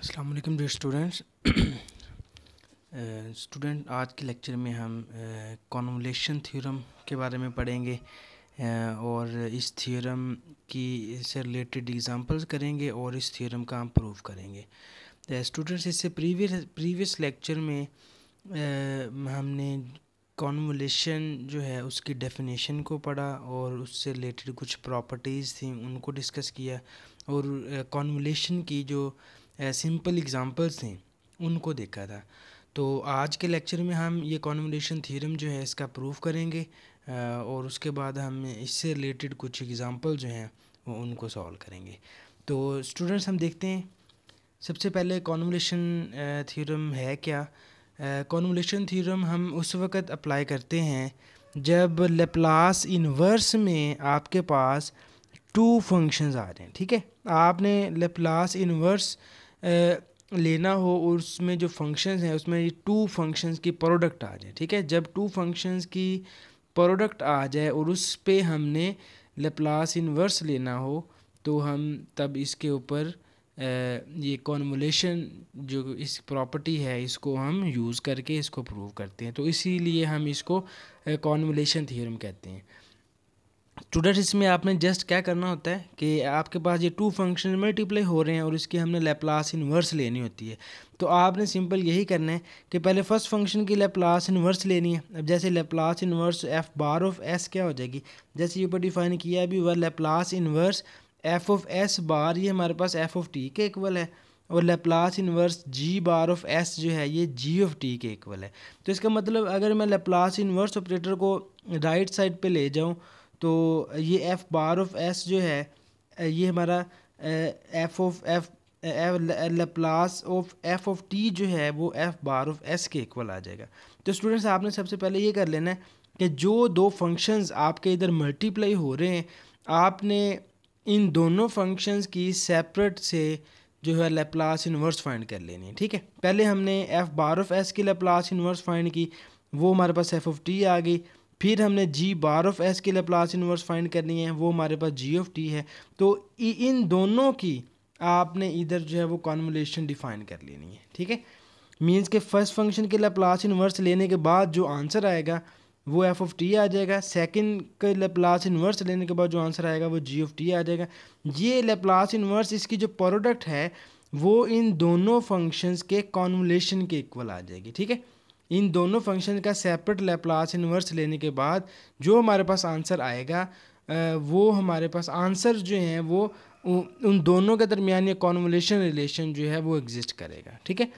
अस्सलाम वालेकुम dear students. Student आज के लेक्चर में हम कॉन्वोल्यूशन थ्योरम के बारे में पढ़ेंगे और इस थ्योरम की से रिलेटेड एग्जांपल्स करेंगे और इस थ्योरम का हम प्रूव करेंगे। स्टूडेंट्स इससे प्रीवियस लेक्चर में हमने कॉन्वोल्यूशन जो है उसकी डेफिनेशन को पढ़ा और उससे रिलेटेड कुछ प्रॉपर्टीज़ थी उनको डिस्कस किया और कॉन्वोल्यूशन की जो सिंपल एग्जांपल्स थे उनको देखा था। तो आज के लेक्चर में हम ये कॉन्वोल्यूशन थ्योरम जो है इसका प्रूफ करेंगे और उसके बाद हम इससे रिलेटेड कुछ एग्जांपल जो हैं वो उनको सॉल्व करेंगे। तो स्टूडेंट्स हम देखते हैं सबसे पहले कॉन्वोल्यूशन थ्योरम है क्या। कॉन्वोल्यूशन थ्योरम हम उस वक़्त अप्लाई करते हैं जब लैप्लास इन्वर्स में आपके पास टू फंक्शंस आ रहे हैं। ठीक है, आपने लैप्लास इन्वर्स लेना हो और उसमें जो फंक्शंस हैं उसमें ये टू फंक्शंस की प्रोडक्ट आ जाए। ठीक है, जब टू फंक्शंस की प्रोडक्ट आ जाए और उस पे हमने लैप्लास इन्वर्स लेना हो तो हम तब इसके ऊपर ये कॉन्वोल्यूशन जो इस प्रॉपर्टी है इसको हम यूज़ करके इसको प्रूव करते हैं। तो इसीलिए हम इसको कॉन्वोल्यूशन थ्योरम कहते हैं। स्टूडेंट्स इसमें आपने जस्ट क्या करना होता है कि आपके पास ये टू फंक्शन मल्टीप्लाई हो रहे हैं और इसकी हमने लैप्लास इन्वर्स लेनी होती है। तो आपने सिंपल यही करना है कि पहले फर्स्ट फंक्शन की लैप्लास इन्वर्स लेनी है। अब जैसे Laplace inverse F bar of S क्या हो जाएगी, जैसे ये ऊपर डिफाइन किया भी हुआ Laplace inverse F of S bar, ये हमारे पास एफ ऑफ टी के इक्वल है और Laplace inverse G bar of S जो है ये जी ऑफ टी के इक्वल है। तो इसका मतलब अगर मैं लैप्लास इन्वर्स ऑपरेटर को राइट साइड पे ले जाऊँ तो ये एफ बार ऑफ एस जो है ये हमारा F of F Laplace of F of T जो है वो एफ बार ऑफ एस के इक्वल आ जाएगा। तो स्टूडेंट्स आपने सबसे पहले ये कर लेना है कि जो दो फंक्शंस आपके इधर मल्टीप्लाई हो रहे हैं आपने इन दोनों फंक्शंस की सेपरेट से जो है लैप्लास इन्वर्स फाइंड कर लेनी है। ठीक है, पहले हमने एफ बार ऑफ एस की लैप्लास इन्वर्स फाइंड की, वो हमारे पास एफ ऑफ टी आ गई। फिर हमने जी बार ऑफ एस की लैप्लास इन्वर्स फाइंड करनी है, वो हमारे पास जी ऑफ टी है। तो इन दोनों की आपने इधर जो है वो कॉन्वोल्यूशन डिफाइन कर लेनी है। ठीक है, मींस के फर्स्ट फंक्शन के लैप्लास इन्वर्स लेने के बाद जो आंसर आएगा वो एफ ऑफ टी आ जाएगा, सेकंड के लैप्लास इन्वर्स लेने के बाद जो आंसर आएगा वो जी ऑफ टी आ जाएगा। ये लैप्लास इन्वर्स इसकी जो प्रोडक्ट है वो इन दोनों फंक्शंस के कॉन्वोल्यूशन के इक्वल आ जाएगी। ठीक है, इन दोनों फंक्शन का सेपरेट लैप्लास इन्वर्स लेने के बाद जो हमारे पास आंसर आएगा वो हमारे पास आंसर जो है वो उन दोनों के दरमियान ये कॉन्वोल्यूशन रिलेशन जो है वो एग्जिस्ट करेगा। ठीक है,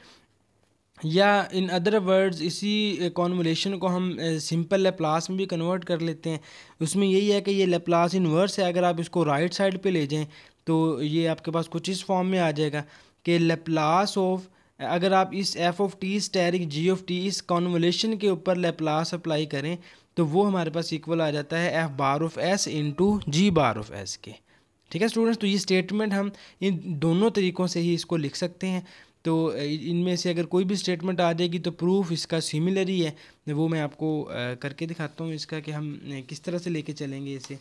या इन अदर वर्ड्स इसी कॉन्वोल्यूशन को हम सिंपल लैप्लास में भी कन्वर्ट कर लेते हैं। उसमें यही है कि ये लैप्लास इन्वर्स है, अगर आप इसको राइट साइड पे ले जाएं तो ये आपके पास कुछ इस फॉर्म में आ जाएगा कि लैप्लास ऑफ, अगर आप इस F of T asterisk G of T इस कॉन्वोल्यूशन के ऊपर लैप्लास अप्लाई करें तो वो हमारे पास इक्वल आ जाता है F bar of S into G bar of S के। ठीक है स्टूडेंट्स, तो ये स्टेटमेंट हम इन दोनों तरीक़ों से ही इसको लिख सकते हैं। तो इनमें से अगर कोई भी स्टेटमेंट आ जाएगी तो प्रूफ इसका सिमिलर ही है, वो मैं आपको करके दिखाता हूँ इसका कि हम किस तरह से लेके चलेंगे इसे।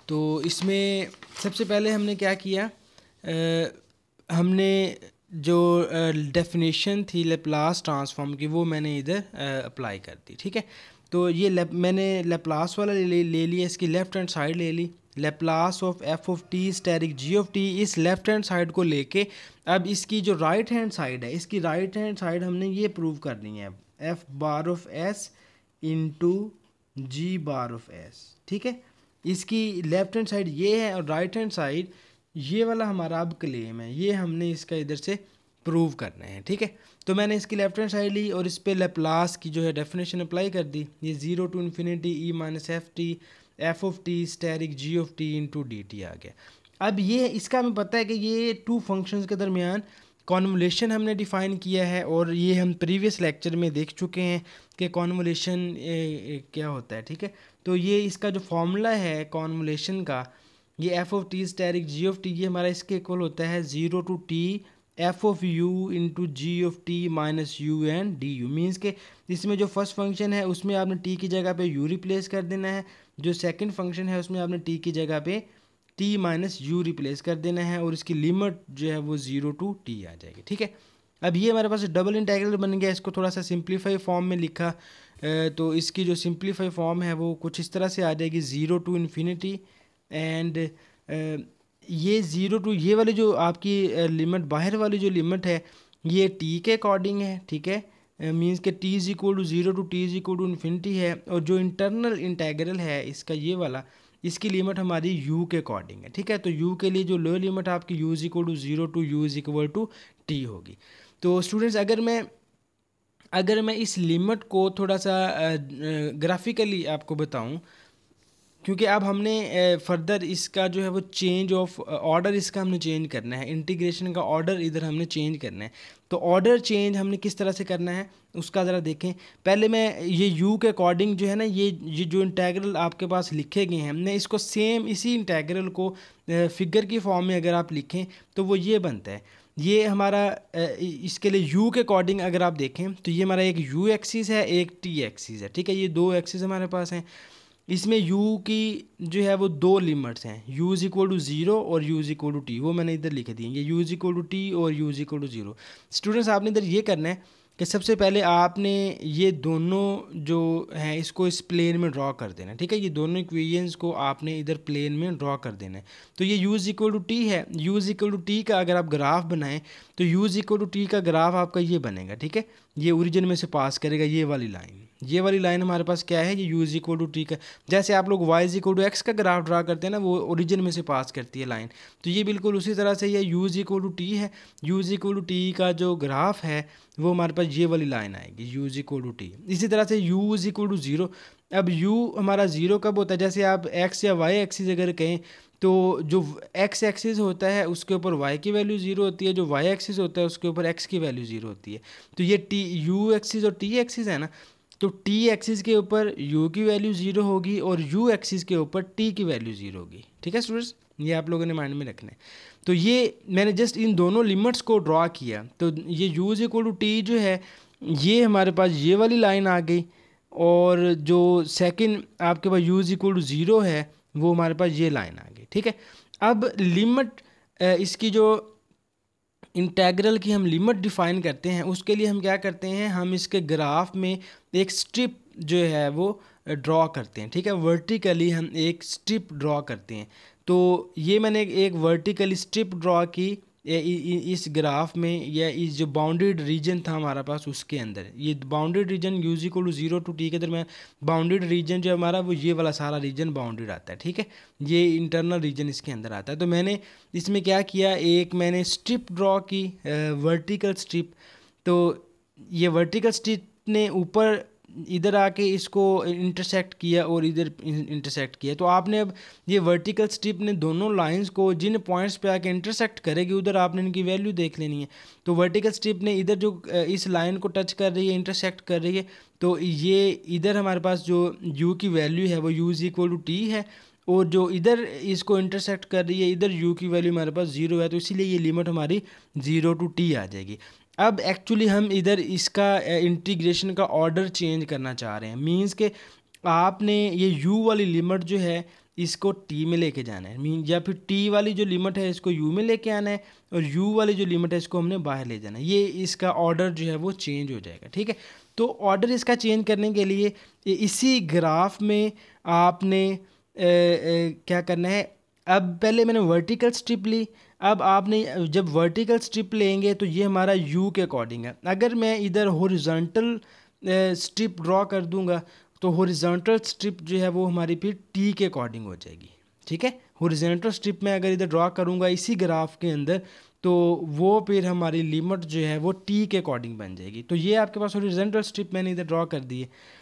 तो इसमें सबसे पहले हमने क्या किया, हमने जो डेफिनेशन थी लैप्लास ट्रांसफॉर्म की वो मैंने इधर अप्लाई कर दी। ठीक है, तो ये मैंने लैप्लास वाला ले लिया, इसकी लेफ़्ट हैंड साइड ले ली, Laplace of F of T asterisk G of T इस लेफ़्ट हैंड साइड को लेके अब इसकी जो राइट हैंड साइड है इसकी राइट हैंड साइड हमने ये प्रूव करनी है F bar of S into G bar of S. ठीक है, इसकी लेफ़्ट हैंड साइड ये है और राइट हैंड साइड ये वाला हमारा अब क्लेम है, ये हमने इसका इधर से प्रूव करना है। ठीक है, तो मैंने इसकी लेफ्ट हैंड साइड ली और इस पे लैप्लास की जो है डेफिनेशन अप्लाई कर दी, ये zero to infinity E minus F T F of T asterisk G of T into D T आ गया। अब ये इसका हमें पता है कि ये टू फंक्शंस के दरमियान कॉन्वोल्यूशन हमने डिफ़ाइन किया है और ये हम प्रीवियस लेक्चर में देख चुके हैं कि कॉन्वोल्यूशन क्या होता है। ठीक है, तो ये इसका जो फॉर्मूला है कॉन्वोल्यूशन का, ये F of T asterisk G of T ये हमारा इसके इक्वल होता है zero to T F of U into G of T minus U and D U. Means के इसमें जो फर्स्ट फंक्शन है उसमें आपने टी की जगह पे यू रिप्लेस कर देना है, जो सेकंड फंक्शन है उसमें आपने टी की जगह पे टी माइनस यू रिप्लेस कर देना है और इसकी लिमिट जो है वो 0 to t आ जाएगी, ठीक है। अब ये हमारे पास डबल इंटीग्रल बन गया, इसको थोड़ा सा सिंप्लीफाई फॉर्म में लिखा, तो इसकी जो सिंप्लीफाई फॉर्म है वो कुछ इस तरह से आ जाएगी, 0 to इन्फिनिटी एंड ये 0 to ये वाली जो आपकी लिमिट, बाहर वाली जो लिमिट है ये t के अकॉर्डिंग है, ठीक है, मीन्स के t is equal to 0 to t is equal to infinity है, और जो इंटरनल इंटीग्रल है इसका ये वाला, इसकी लिमिट हमारी u के अकॉर्डिंग है, ठीक है। तो u के लिए जो लोअर लिमिट आपकी u is equal to 0 to u is equal to t होगी। तो स्टूडेंट्स अगर मैं इस लिमिट को थोड़ा सा ग्राफिकली आपको बताऊं, क्योंकि अब हमने फर्दर इसका जो है वो चेंज ऑफ ऑर्डर इसका हमने चेंज करना है, इंटीग्रेशन का ऑर्डर इधर हमने चेंज करना है। तो ऑर्डर चेंज हमने किस तरह से करना है उसका ज़रा देखें। पहले मैं ये u के अकॉर्डिंग जो है ना, ये जो इंटीग्रल आपके पास लिखे गए हैं, हमने इसको सेम इसी इंटीग्रल को फिगर की फॉर्म में अगर आप लिखें तो वो ये बनता है। ये हमारा इसके लिए u के अकॉर्डिंग अगर आप देखें तो ये हमारा एक u एक्सिस है, एक t एक्सिस है, ठीक है। ये दो एक्सिस हमारे पास हैं। इसमें u की जो है वो दो लिमिट्स हैं, u इज इक्वल टू 0 और u is equal to T, वो मैंने इधर लिख दिए, ये u is equal to T और u is equal to 0। Students आपने इधर ये करना है कि सबसे पहले आपने ये दोनों जो हैं इसको इस प्लेन में ड्रॉ कर देना है, ठीक है। ये दोनों इक्वेशंस को आपने इधर प्लेन में ड्रॉ कर देना है। तो ये u is equal to T है, u is equal to T का अगर आप ग्राफ बनाएं तो u is equal to T का ग्राफ आपका ये बनेगा, ठीक है। ये ओरिजिन में से पास करेगा ये वाली लाइन हमारे पास क्या है, ये u is equal to T का, जैसे आप लोग y is equal to X का ग्राफ ड्रा करते हैं ना, वो ओरिजिन में से पास करती है लाइन। तो ये बिल्कुल उसी तरह से ये u is equal to T है, u is equal to T का जो ग्राफ है वो हमारे पास ये वाली लाइन आएगी, u is equal to T. इसी तरह से u इज इक्वल टू 0। अब u हमारा 0 कब होता है, जैसे आप x या y एक्सिस अगर कहें तो जो x एक्सिस होता है उसके ऊपर y की वैल्यू 0 होती है, जो y एक्सिस होता है उसके ऊपर x की वैल्यू 0 होती है। तो ये u एक्सिस और t एक्सिस है ना, तो t एक्सिस के ऊपर u की वैल्यू 0 होगी और u एक्सिस के ऊपर t की वैल्यू 0 होगी, ठीक है स्टूडेंट्स, ये आप लोगों ने माइंड में रखना है। तो ये मैंने जस्ट इन दोनों लिमिट्स को ड्रॉ किया, तो ये u is equal to T जो है ये हमारे पास ये वाली लाइन आ गई, और जो सेकंड आपके पास u इज इक्वल टू 0 है वो हमारे पास ये लाइन आ गई, ठीक है। अब लिमिट इसकी जो इंटीग्रल की हम लिमिट डिफ़ाइन करते हैं, उसके लिए हम क्या करते हैं, हम इसके ग्राफ में एक स्ट्रिप जो है वो ड्रॉ करते हैं, ठीक है। वर्टिकली हम एक स्ट्रिप ड्रॉ करते हैं। तो ये मैंने एक वर्टिकली स्ट्रिप ड्रॉ की इस ग्राफ में, या इस जो बाउंडेड रीजन था हमारा पास उसके अंदर, ये bounded region u is equal to 0 to t के दरमियान बाउंडेड रीजन जो हमारा वो ये वाला सारा रीजन बाउंडेड आता है, ठीक है। ये इंटरनल रीजन इसके अंदर आता है। तो मैंने इसमें क्या किया, एक मैंने स्ट्रिप ड्रॉ की, वर्टिकल स्ट्रिप। तो ये वर्टिकल स्ट्रिप ने ऊपर इधर आके इसको इंटरसेक्ट किया और इधर इंटरसेक्ट किया। तो आपने अब ये वर्टिकल स्ट्रिप ने दोनों लाइंस को जिन पॉइंट्स पे आके इंटरसेक्ट करेगी उधर आपने इनकी वैल्यू देख लेनी है। तो वर्टिकल स्ट्रिप ने इधर जो इस लाइन को टच कर रही है, इंटरसेक्ट कर रही है, तो ये इधर हमारे पास जो u की वैल्यू है वो u is equal to T है, और जो इधर इसको इंटरसेक्ट कर रही है इधर u की वैल्यू हमारे पास 0 है, तो इसीलिए ये लिमिट हमारी 0 to t आ जाएगी। अब एक्चुअली हम इधर इसका इंटीग्रेशन का ऑर्डर चेंज करना चाह रहे हैं, मींस के आपने ये u वाली लिमिट जो है इसको t में लेके जाना है, मीन या फिर t वाली जो लिमिट है इसको u में लेके आना है, और u वाली जो लिमिट है इसको हमने बाहर ले जाना है। ये इसका ऑर्डर जो है वो चेंज हो जाएगा, ठीक है। तो ऑर्डर इसका चेंज करने के लिए इसी ग्राफ में आपने क्या करना है, अब पहले मैंने वर्टिकल स्ट्रिप ली, अब आपने जब वर्टिकल स्ट्रिप लेंगे तो ये हमारा u के अकॉर्डिंग है। अगर मैं इधर हॉरिजॉन्टल स्ट्रिप ड्रॉ कर दूंगा तो हॉरिजॉन्टल स्ट्रिप जो है वो हमारी फिर t के अकॉर्डिंग हो जाएगी, ठीक है। हॉरिजॉन्टल स्ट्रिप में अगर इधर ड्रॉ करूंगा इसी ग्राफ के अंदर तो वो फिर हमारी लिमिट जो है वो t के अकॉर्डिंग बन जाएगी। तो ये आपके पास हॉरिजॉन्टल स्ट्रिप मैंने इधर ड्रॉ कर दी है।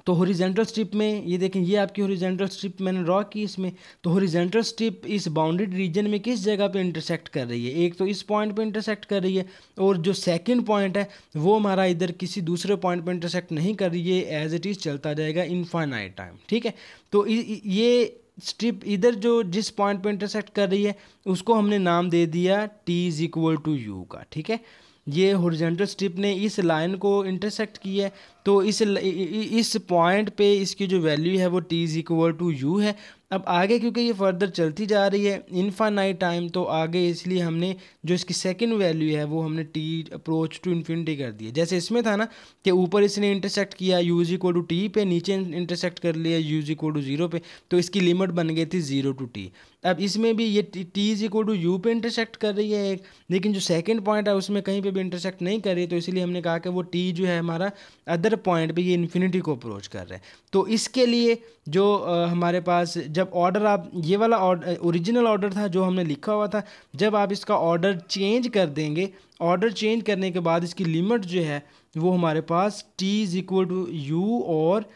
तो हॉरिजॉन्टल स्ट्रिप में ये देखें, ये आपकी हॉरिजॉन्टल स्ट्रिप मैंने ड्रॉ की इसमें। तो हॉरिजॉन्टल स्ट्रिप इस बाउंडेड रीजन में किस जगह पे इंटरसेक्ट कर रही है, एक तो इस पॉइंट पे इंटरसेक्ट कर रही है, और जो सेकंड पॉइंट है वो हमारा इधर किसी दूसरे पॉइंट पे इंटरसेक्ट नहीं कर रही है, एज इट इज़ चलता जाएगा इनफाइनाइट टाइम, ठीक है। तो ये स्ट्रिप इधर जो जिस पॉइंट पे इंटरसेक्ट कर रही है उसको हमने नाम दे दिया t is equal to u का, ठीक है। ये हॉरिजॉन्टल स्ट्रिप ने इस लाइन को इंटरसेक्ट किया है, तो इस पॉइंट पे इसकी जो वैल्यू है वो t is equal to u है। अब आगे क्योंकि ये फर्दर चलती जा रही है इनफाइनाइट टाइम, तो आगे इसलिए हमने जो इसकी सेकंड वैल्यू है वो हमने टी अप्रोच टू इन्फिनिटी कर दी है। जैसे इसमें था ना कि ऊपर इसने इंटरसेक्ट किया यूज इक्वल टू टी पे, नीचे इंटरसेक्ट कर लिया यूज इक्वल टू 0 पे, तो इसकी लिमिट बन गई थी 0 टू टी। अब इसमें भी ये T is equal to U पे इंटरसेक्ट कर रही है एक, लेकिन जो सेकंड पॉइंट है उसमें कहीं पे भी इंटरसेक्ट नहीं कर रही, तो इसलिए हमने कहा कि वो टी जो है हमारा अदर पॉइंट पे ये इन्फिनिटी को अप्रोच कर रहा है। तो इसके लिए जो हमारे पास जब ऑर्डर आप ये वाला ओरिजिनल ऑर्डर था जो हमने लिखा हुआ था, जब आप इसका ऑर्डर चेंज कर देंगे, ऑर्डर चेंज करने के बाद इसकी लिमिट जो है वो हमारे पास T is equal to U और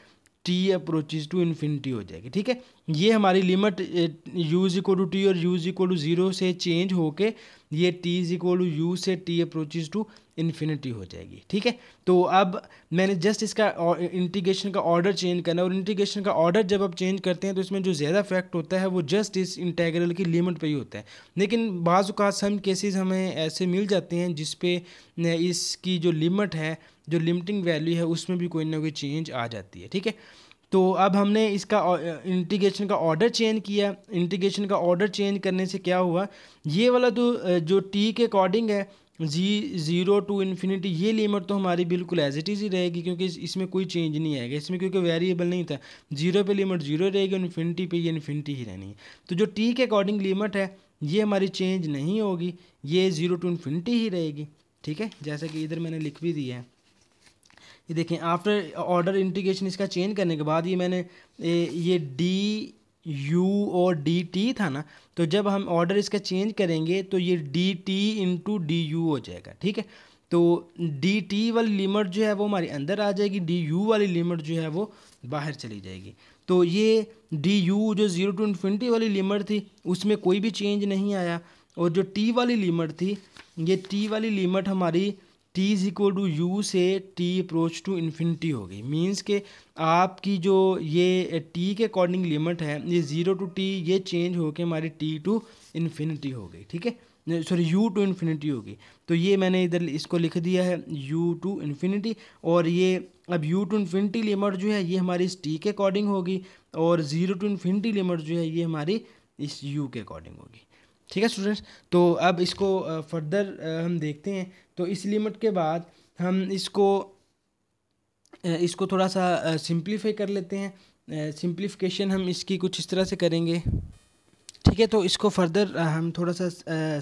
टी अप्रोचेज टू इन्फिनिटी हो जाएगी। ठीक है, ये हमारी limit U's equal to T और यूज इक्वल टू 0 से चेंज होके ये T is equal to U से टी अप्रोचेज टू इन्फिनिटी हो जाएगी। ठीक है, तो अब मैंने जस्ट इसका इंटीग्रेशन का ऑर्डर चेंज करना है, और इंटीग्रेशन का ऑर्डर जब आप चेंज करते हैं तो इसमें जो ज़्यादा इफेक्ट होता है वो जस्ट इस इंटेग्रल की लिमिट पे ही होता है। लेकिन बाज़ औक़ात सम केसेस हमें ऐसे मिल जाते हैं जिस पे इसकी जो लिमिट है, जो लिमिटिंग वैल्यू है, उसमें भी कोई ना कोई चेंज आ जाती है। ठीक है, तो अब हमने इसका इंटीग्रेशन का ऑर्डर चेंज किया। इंटीग्रेशन का ऑर्डर चेंज करने से क्या हुआ, ये वाला तो जो टी के अकॉर्डिंग है 0 टू इन्फिनिटी, ये लिमिट तो हमारी बिल्कुल एज इट इज़ ही रहेगी, क्योंकि इसमें कोई चेंज नहीं आएगा। इसमें क्योंकि वेरिएबल नहीं था, 0 पे लिमिट 0 रहेगी, इन्फिनिटी पे ये इन्फिनिटी ही रहनी है। तो जो टी के अकॉर्डिंग लिमिट है ये हमारी चेंज नहीं होगी, ये 0 टू इन्फिनिटी ही रहेगी। ठीक है, जैसा कि इधर मैंने लिख भी दिया है, ये देखें आफ्टर ऑर्डर इंटीग्रेशन इसका चेंज करने के बाद ये मैंने ये डी यू और डी टी था ना, तो जब हम ऑर्डर इसका चेंज करेंगे तो ये D T into D you हो जाएगा। ठीक है, तो डी टी वाली लिमिट जो है वो हमारी अंदर आ जाएगी, डी यू वाली लिमिट जो है वो बाहर चली जाएगी। तो ये डी यू जो 0 टू इन्फिनिटी वाली लिमिट थी उसमें कोई भी चेंज नहीं आया, और जो टी वाली लिमिट थी, ये टी वाली लिमिट हमारी T is equal to U से टी अप्रोच टू इन्फिनिटी हो गई। मीन्स के आपकी जो ये टी के अकॉर्डिंग लिमिट है ये 0 टू टी ये चेंज होके हमारी टी टू इन्फिनिटी हो गई। ठीक है, सॉरी यू टू इन्फिनिटी हो गई। तो ये मैंने इधर इसको लिख दिया है यू टू इन्फिनिटी, और ये अब यू टू इन्फिनिटी लिमिट जो है ये हमारी इस टी के अकॉर्डिंग होगी, और 0 टू इन्फिनिटी लिमिट जो है ये हमारी इस यू के अकॉर्डिंग होगी। ठीक है स्टूडेंट्स, तो अब इसको फर्दर हम देखते हैं। तो इस लिमिट के बाद हम इसको थोड़ा सा सिंप्लीफाई कर लेते हैं। सिंप्लीफिकेशन हम इसकी कुछ इस तरह से करेंगे। ठीक है, तो इसको फर्दर हम थोड़ा सा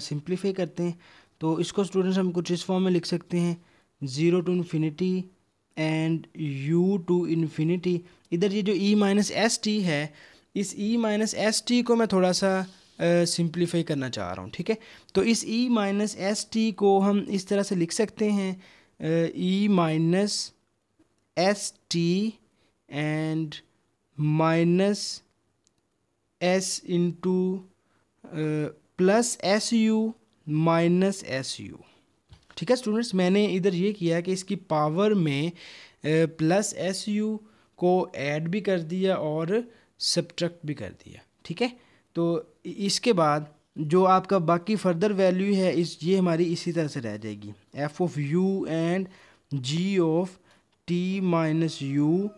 सिंप्लीफाई करते हैं। तो इसको स्टूडेंट्स हम कुछ इस फॉर्म में लिख सकते हैं 0 to infinity and U to infinity. इधर ये जो ई माइनस एस टी है, इस ई माइनस एस टी को मैं थोड़ा सा सिंप्लीफाई करना चाह रहा हूँ। ठीक है, तो इस ई माइनस एस टी को हम इस तरह से लिख सकते हैं E minus S T and minus S into plus S U minus S U. ठीक है स्टूडेंट्स, मैंने इधर ये किया कि इसकी पावर में प्लस एस यू को ऐड भी कर दिया और सब्ट्रैक्ट भी कर दिया। ठीक है, तो इसके बाद जो आपका बाकी फर्दर वैल्यू है ये हमारी इसी तरह से रह जाएगी, F of U and G of T minus U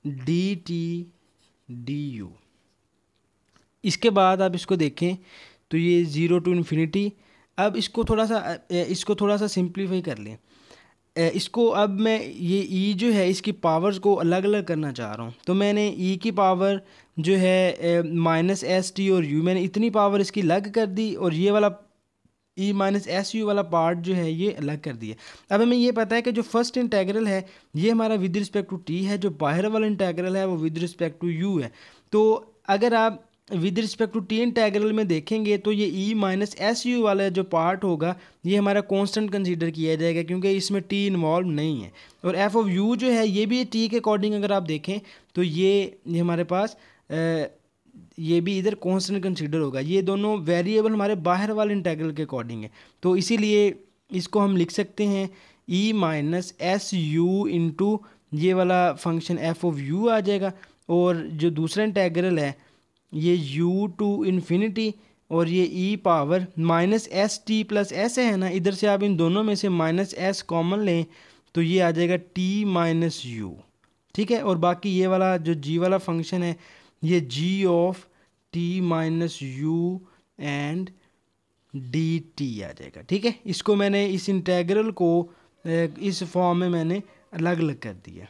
D T D U. इसके बाद आप इसको देखें तो ये 0 टू इन्फिनिटी। अब इसको थोड़ा सा सिंप्लीफाई कर लें। इसको अब मैं ये ई जो है इसकी पावर्स को अलग अलग करना चाह रहा हूँ। तो मैंने ई की पावर जो है माइनस एस टी और यू, मैंने इतनी पावर इसकी अलग कर दी, और ये वाला ई माइनस एस यू वाला पार्ट जो है ये अलग कर दिया। अब हमें ये पता है कि जो फर्स्ट इंटेग्रल है ये हमारा विद रिस्पेक्ट टू टी है, जो बाहर वाला इंटेग्रल है वो विद रिस्पेक्ट टू यू है। तो अगर आप with respect to T integral में देखेंगे तो ये ई माइनस एस यू वाला जो पार्ट होगा ये हमारा कांस्टेंट कंसीडर किया जाएगा, क्योंकि इसमें टी इन्वॉल्व नहीं है। और एफ ऑफ यू जो है ये भी टी के अकॉर्डिंग अगर आप देखें तो ये हमारे पास ये भी इधर कांस्टेंट कंसीडर होगा। ये दोनों वेरिएबल हमारे बाहर वाले इंटेग्रल के अकॉर्डिंग है, तो इसीलिए इसको हम लिख सकते हैं E minus S U into ये वाला फंक्शन एफ ऑफ यू आ जाएगा, और जो दूसरा इंटेग्रल है ये यू टू इन्फिनिटी, और ये E power minus S T plus S है ना, इधर से आप इन दोनों में से माइनस एस कॉमन लें तो ये आ जाएगा टी माइनस यू। ठीक है, और बाकी ये वाला जो जी वाला फंक्शन है ये G of T minus U and D T आ जाएगा। ठीक है, इसको मैंने इस इंटेग्रल को इस फॉर्म में मैंने अलग अलग कर दिया।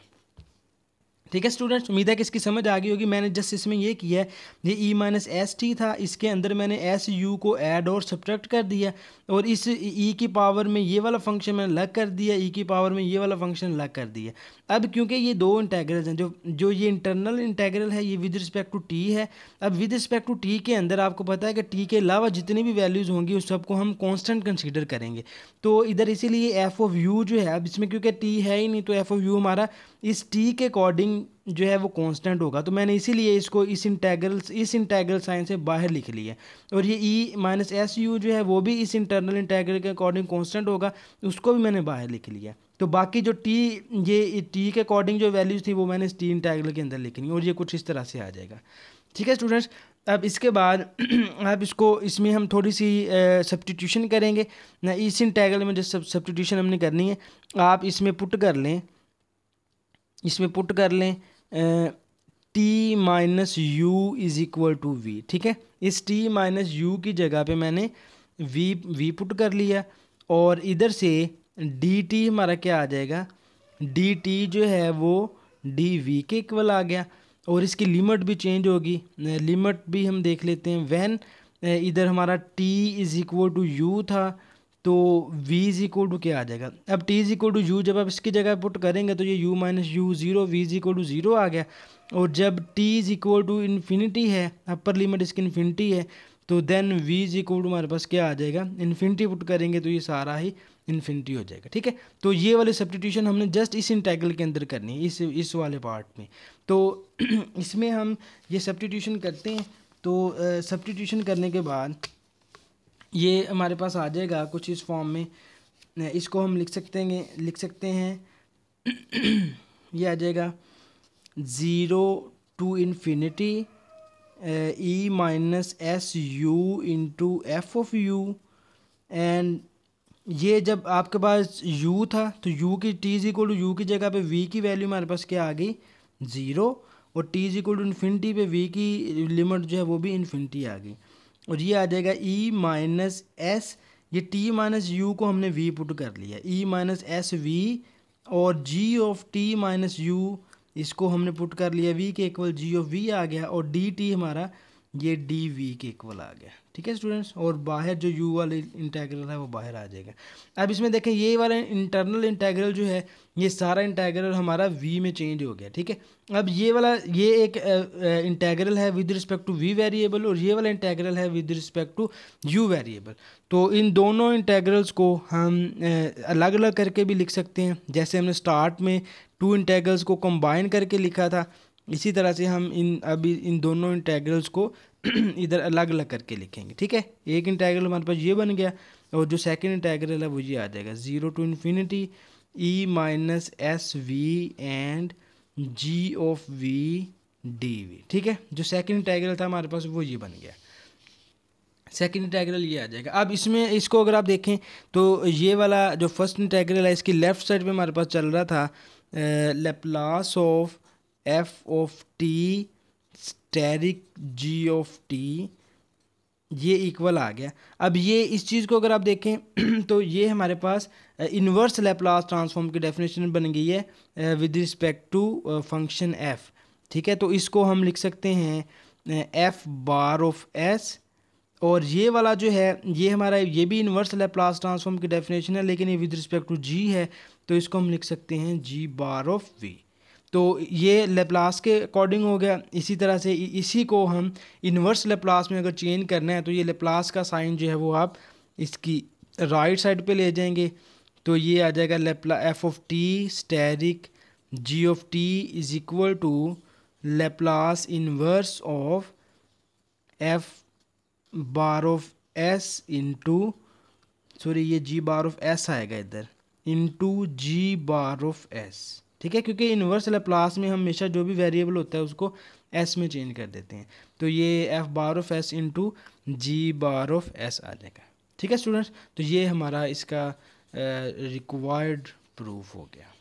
ठीक है स्टूडेंट्स, उम्मीद है कि इसकी समझ आ गई होगी। मैंने जस्ट इसमें ये किया है, ये ई माइनस एस टी था, इसके अंदर मैंने एस यू को ऐड और सब्ट्रैक्ट कर दिया, और इस ई की पावर में ये वाला फंक्शन मैंने अलग कर दिया, ई की पावर में ये वाला फंक्शन अलग कर दिया। अब क्योंकि ये दो इंटेग्रल्स हैं, जो ये इंटरनल इंटेग्रल है ये विद रिस्पेक्ट टू टी है। अब विद रिस्पेक्ट टू टी के अंदर आपको पता है कि टी के अलावा जितनी भी वैल्यूज़ होंगी उस सबको हम कॉन्स्टेंट कंसिडर करेंगे। तो इधर इसीलिए एफ ऑफ यू जो है, अब इसमें क्योंकि टी है ही नहीं तो एफ ऑफ यू हमारा इस टी के अकॉर्डिंग जो है वो कांस्टेंट होगा। तो मैंने इसीलिए इसको इस इंटेग्रल साइन से बाहर लिख लिया। और ये ई माइनस एस यू जो है वो भी इस इंटरनल इंटेग्रल के अकॉर्डिंग कांस्टेंट होगा, उसको भी मैंने बाहर लिख लिया। तो बाकी जो ये टी के अकॉर्डिंग जो वैल्यूज़ थी वो मैंने इस टी इंटेग्रल के अंदर लिखनी, और ये कुछ इस तरह से आ जाएगा। ठीक है स्टूडेंट्स, अब इसके बाद अब इसमें हम थोड़ी सी सब्स्टिट्यूशन करेंगे ना। इस इंटेग्रल में जो सब्स्टिट्यूशन हमने करनी है, आप इसमें पुट कर लें T minus U is equal to V. ठीक है, इस टी माइनस यू की जगह पे मैंने वी पुट कर लिया, और इधर से डी टी हमारा क्या आ जाएगा, डी टी जो है वो डी वी के इक्वल आ गया। और इसकी लिमिट भी चेंज होगी, लिमिट भी हम देख लेते हैं। व्हेन इधर हमारा T is equal to U था, तो v इज इक्वल टू क्या आ जाएगा, अब t is equal to U जब आप इसकी जगह पुट करेंगे तो ये u minus U zero, V is equal to zero आ गया। और जब t is equal to infinity है, अपर लिमिट इसकी इन्फिनिटी है, तो then v is equal to हमारे पास क्या आ जाएगा, इन्फिनिटी पुट करेंगे तो ये सारा ही इन्फिनिटी हो जाएगा। ठीक है, तो ये वाली सब्स्टिट्यूशन हमने जस्ट इस इंटेग्रल के अंदर करनी है, इस वाले पार्ट में। तो इसमें हम ये सब्स्टिट्यूशन करते हैं। तो सब्स्टिट्यूशन करने के बाद ये हमारे पास आ जाएगा कुछ इस फॉर्म में। इसको हम लिख सकते हैं ये आ जाएगा 0 to infinity E minus S U into F of U. And ये जब आपके पास u था तो u की t is equal to U की जगह पे v की वैल्यू हमारे पास क्या आ गई, 0, और t is equal to infinity पे v की लिमिट जो है वो भी इन्फिनिटी आ गई। और ये आ जाएगा e माइनस एस, ये t माइनस यू को हमने v पुट कर लिया, e माइनस एस वी, और g of t minus you इसको हमने पुट कर लिया v के इक्वल g ऑफ v आ गया, और dt हमारा ये dv के इक्वल आ गया। ठीक है स्टूडेंट्स, और बाहर जो u वाला इंटेग्रल है वो बाहर आ जाएगा। अब इसमें देखें ये वाला इंटरनल इंटेग्रल जो है ये सारा इंटेग्रल हमारा v में चेंज हो गया। ठीक है, अब ये एक इंटेग्रल है with respect to v variable, और ये वाला इंटेग्रल है with respect to u variable. तो इन दोनों इंटेग्रल्स को हम अलग अलग करके भी लिख सकते हैं, जैसे हमने स्टार्ट में टू इंटेग्रल्स को कंबाइन करके लिखा था, इसी तरह से हम इन दोनों इंटेग्रल्स को इधर अलग अलग करके लिखेंगे। ठीक है, एक इंटेग्रल हमारे पास ये बन गया, और जो सेकंड इंटेग्रल है वो ये आ जाएगा 0 to infinity E minus S V and G of V D V. ठीक है, जो सेकंड इंटेग्रल था हमारे पास वो ये बन गया, सेकंड इंटेग्रल ये आ जाएगा। अब इसमें इसको अगर आप देखें तो ये वाला जो फर्स्ट इंटेग्रल है इसकी लेफ्ट साइड पे हमारे पास चल रहा था Laplace of F of T asterisk G of T, ये इक्वल आ गया। अब ये इस चीज़ को अगर आप देखें तो ये हमारे पास इन्वर्स लैप्लास ट्रांसफॉर्म की डेफिनेशन बन गई है with respect to function F. ठीक है, तो इसको हम लिख सकते हैं एफ बार ऑफ एस, और ये वाला जो है ये हमारा ये भी इन्वर्स लैप्लास ट्रांसफॉर्म की डेफिनेशन है, लेकिन ये विद रिस्पेक्ट टू जी है, तो इसको हम लिख सकते हैं जी बार ऑफ वी। तो ये लेप्लास के अकॉर्डिंग हो गया। इसी तरह से इसी को हम इन्वर्स लेप्लास में अगर चेंज करना है तो ये लेप्लास का साइन जो है वो आप इसकी राइट साइड पे ले जाएंगे, तो ये आ जाएगा F of T asterisk G of T is equal to Laplace inverse of F bar of S into, sorry ये जी बार ऑफ एस आएगा इधर, into G bar of S. ठीक है, क्योंकि इन्वर्स लैप्लास में हम हमेशा जो भी वेरिएबल होता है उसको एस में चेंज कर देते हैं, तो ये F bar of S into G bar of S आ जाएगा। ठीक है स्टूडेंट्स, तो ये हमारा इसका रिक्वायर्ड प्रूफ हो गया।